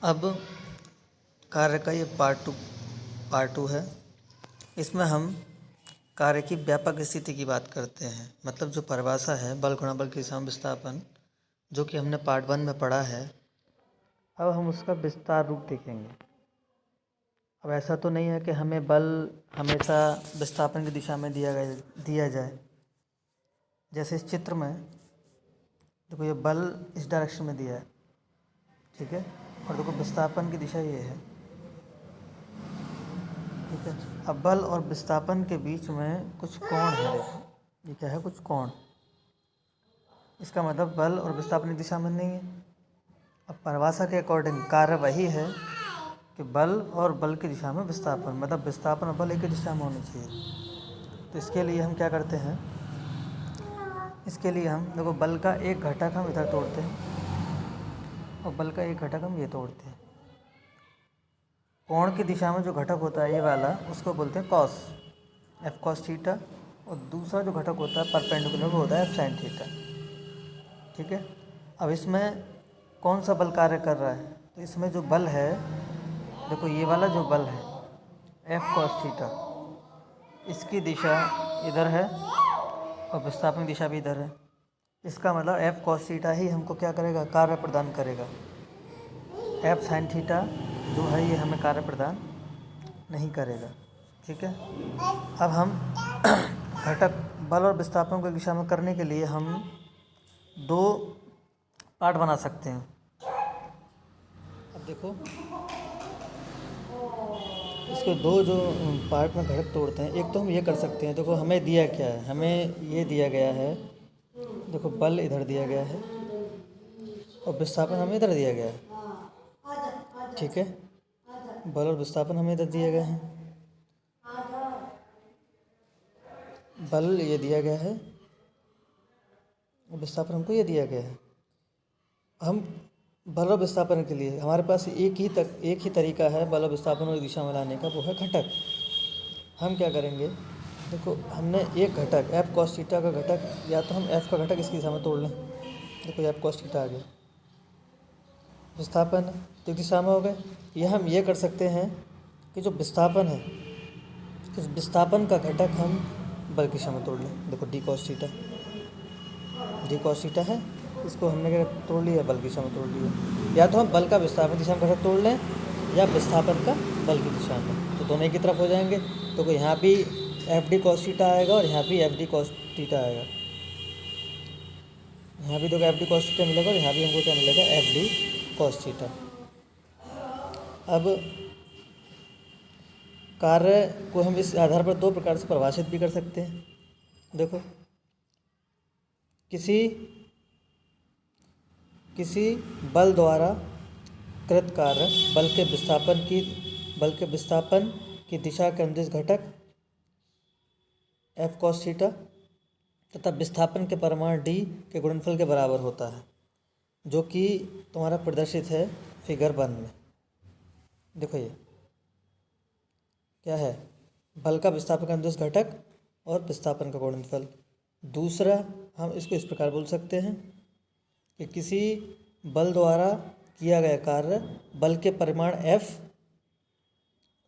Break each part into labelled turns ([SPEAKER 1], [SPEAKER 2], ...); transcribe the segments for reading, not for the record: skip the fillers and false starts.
[SPEAKER 1] अब कार्य का ये पार्ट टू है। इसमें हम कार्य की व्यापक स्थिति की बात करते हैं, मतलब जो परिभाषा है बल गुणा बल की दिशा में विस्थापन, जो कि हमने पार्ट 1 में पढ़ा है। अब हम उसका विस्तार रूप देखेंगे। अब ऐसा तो नहीं है कि हमें बल हमेशा विस्थापन की दिशा में दिया जाए। जैसे इस चित्र में देखो, ये बल इस डायरेक्शन में दिया है, ठीक है, और देखो विस्थापन की दिशा ये है, ठीक है। अब बल और विस्थापन के बीच में कुछ कोण है, देखो ये क्या है, कुछ कोण। इसका मतलब बल और विस्थापन की दिशा में नहीं है। अब परिभाषा के अकॉर्डिंग कार्य वही है कि बल और बल की दिशा में विस्थापन, मतलब विस्थापन और बल एक ही दिशा में होनी चाहिए। तो इसके लिए हम क्या करते हैं, इसके लिए हम देखो बल का एक घटक हम इधर तोड़ते हैं और बल का एक घटक हम ये तोड़ते हैं। कोण की दिशा में जो घटक होता है ये वाला, उसको बोलते हैं कॉस, एफ कॉस थीटा, और दूसरा जो घटक होता है परपेंडिकुलर वो होता है एफ साइन थीटा, ठीक है। अब इसमें कौन सा बल कार्य कर रहा है, तो इसमें जो बल है, देखो ये वाला जो बल है एफ कॉस थीटा, इसकी दिशा इधर है और विस्थापन दिशा भी इधर है। इसका मतलब एफ कॉस थीटा ही हमको क्या करेगा, कार्य प्रदान करेगा। एफ साइन थीटा जो है ये हमें कार्य प्रदान नहीं करेगा, ठीक है। अब हम घटक बल और विस्थापन को दिशा में करने के लिए हम दो पार्ट बना सकते हैं। अब देखो इसको दो जो पार्ट में घटक तोड़ते हैं, एक तो हम ये कर सकते हैं, देखो हमें दिया क्या है, हमें ये दिया गया है, देखो बल इधर दिया गया है और विस्थापन हमें इधर दिया गया है, ठीक है। बल और विस्थापन हमें इधर दिए गए हैं, बल ये दिया गया है और विस्थापन हमको ये दिया गया है। हम बल और विस्थापन के लिए हमारे पास एक ही तरीका है बल और विस्थापन को दिशा में लाने का, वो है घटक। हम क्या करेंगे, देखो हमने एक घटक एफ कॉस थीटा का घटक, या तो हम एफ का घटक इसकी दिशा में तोड़ लें, देखो एफ कॉस थीटा आ गया, विस्थापन तो दिशा में हो गए। यह हम ये कर सकते हैं कि जो विस्थापन है, इस विस्थापन का घटक हम बल की दिशा में तोड़ लें, देखो D cos theta, D cos theta है, इसको हमने क्या तोड़ लिया, बल की दिशा में तोड़ लिया। या तो हम बल का विस्थापन दिशा में घटक तोड़ लें या विस्थापन का बल की दिशा में, तो दोनों एक ही तरफ हो जाएंगे। तो कोई यहाँ भी एफ डी कॉस थीटा आएगा और यहाँ भी एफ डी कॉस थीटा आएगा, यहाँ भी देखो एफ डी कॉस थीटा मिलेगा और यहाँ भी हमको क्या मिलेगा, एफ डी कॉस थीटा। अब कार्य को हम इस आधार पर दो प्रकार से परिभाषित भी कर सकते हैं। देखो किसी बल द्वारा कृत कार्य बल के विस्थापन की दिशा के अनुदिश घटक एफ कॉस थीटा तथा विस्थापन के परिमाण डी के गुणनफल के बराबर होता है, जो कि तुम्हारा प्रदर्शित है फिगर 1 में। देखो ये क्या है, बल का विस्थापन का अनुदिश घटक और विस्थापन का गुणनफल। दूसरा हम इसको इस प्रकार बोल सकते हैं कि किसी बल द्वारा किया गया कार्य बल के परिमाण F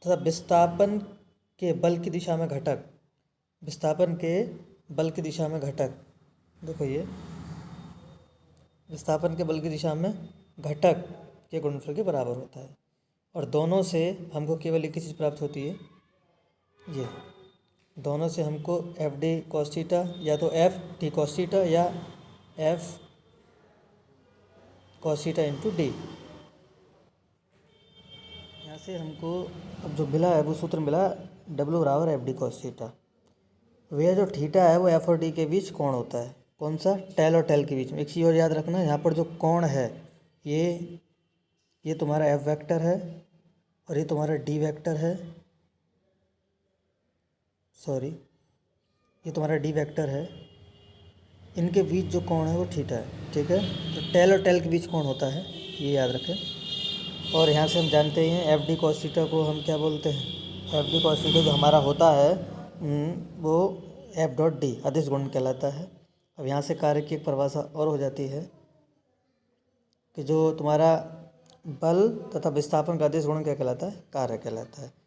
[SPEAKER 1] तथा विस्थापन के बल की दिशा में घटक, विस्थापन के बल की दिशा में घटक, देखो ये विस्थापन के बल की दिशा में घटक के गुणनफल के बराबर होता है। और दोनों से हमको केवल एक ही चीज़ प्राप्त होती है, ये दोनों से हमको एफ डी कॉस थीटा, या तो एफ डी कॉस थीटा या F cos theta into D. यहाँ से हमको अब जो मिला है वो सूत्र मिला, डब्ल्यू बराबर एफ डी कॉस थीटा। वह जो थीटा है वो एफ और डी के बीच कोण होता है, कौन सा, टेल और टेल के बीच में। एक चीज़ और याद रखना, यहाँ पर जो कोण है ये तुम्हारा एफ वेक्टर है और ये तुम्हारा डी वेक्टर है, सॉरी ये तुम्हारा डी वेक्टर है। इनके बीच जो कोण है वो थीटा है, ठीक है। तो टेल और टेल के बीच कोण होता है, ये याद रखें। और यहाँ से हम जानते हैं एफ डी कॉस थीटा को हम क्या बोलते हैं, एफ डी कॉस थीटा जो हमारा होता है वो एफ डॉट डी अदिश गुणन कहलाता है। अब यहाँ से कार्य की एक परिभाषा और हो जाती है कि जो तुम्हारा बल तथा विस्थापन का अदिश गुणन क्या कहलाता है? कार्य कहलाता है।